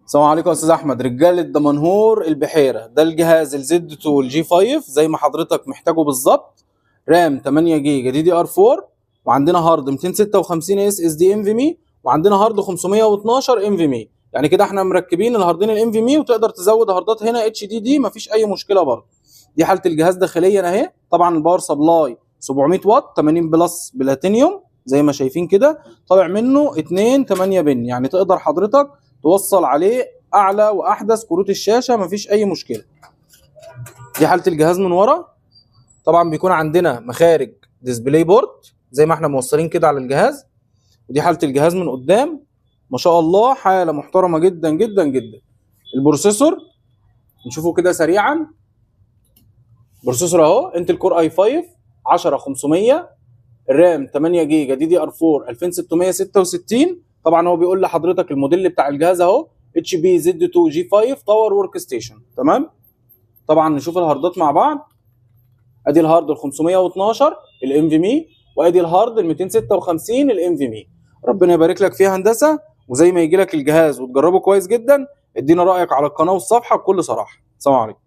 السلام عليكم يا استاذ احمد. رجاله دمنهور البحيره، ده الجهاز الزد 2 والجي 5 زي ما حضرتك محتاجه بالظبط. رام 8 جيجا دي دي ار 4، وعندنا هارد 256 اس اس دي ام في مي، وعندنا هارد 512 ام في مي. يعني كده احنا مركبين الهاردين الام في مي، وتقدر تزود هاردات هنا اتش دي دي، مفيش اي مشكله برضه. دي حاله الجهاز داخليا اهي. طبعا الباور سبلاي 700 واط 80 بلس بلاتينيوم زي ما شايفين كده، طالع منه 2 8 بن، يعني تقدر حضرتك توصل عليه اعلى واحدث كروت الشاشه، مفيش اي مشكله. دي حاله الجهاز من ورا. طبعا بيكون عندنا مخارج ديسبلاي بورد زي ما احنا موصلين كده على الجهاز. ودي حاله الجهاز من قدام، ما شاء الله حاله محترمه جدا جدا جدا. البروسيسور نشوفه كده سريعا. بروسيسور اهو انتل كور اي 5 10500، الرام 8 جيجا دي دي ار 4 2666. طبعا هو بيقول لحضرتك الموديل بتاع الجهاز اهو اتش بي زد 2 جي 5 تاور ورك ستيشن. تمام. طبعا نشوف الهاردات مع بعض. ادي الهارد ال 512 الام في مي، وادي الهارد ال 256 الام في مي. ربنا يبارك لك فيها هندسه. وزي ما يجي لك الجهاز وتجربه كويس جدا، ادينا رايك على القناه والصفحه بكل صراحه. سلام عليكم.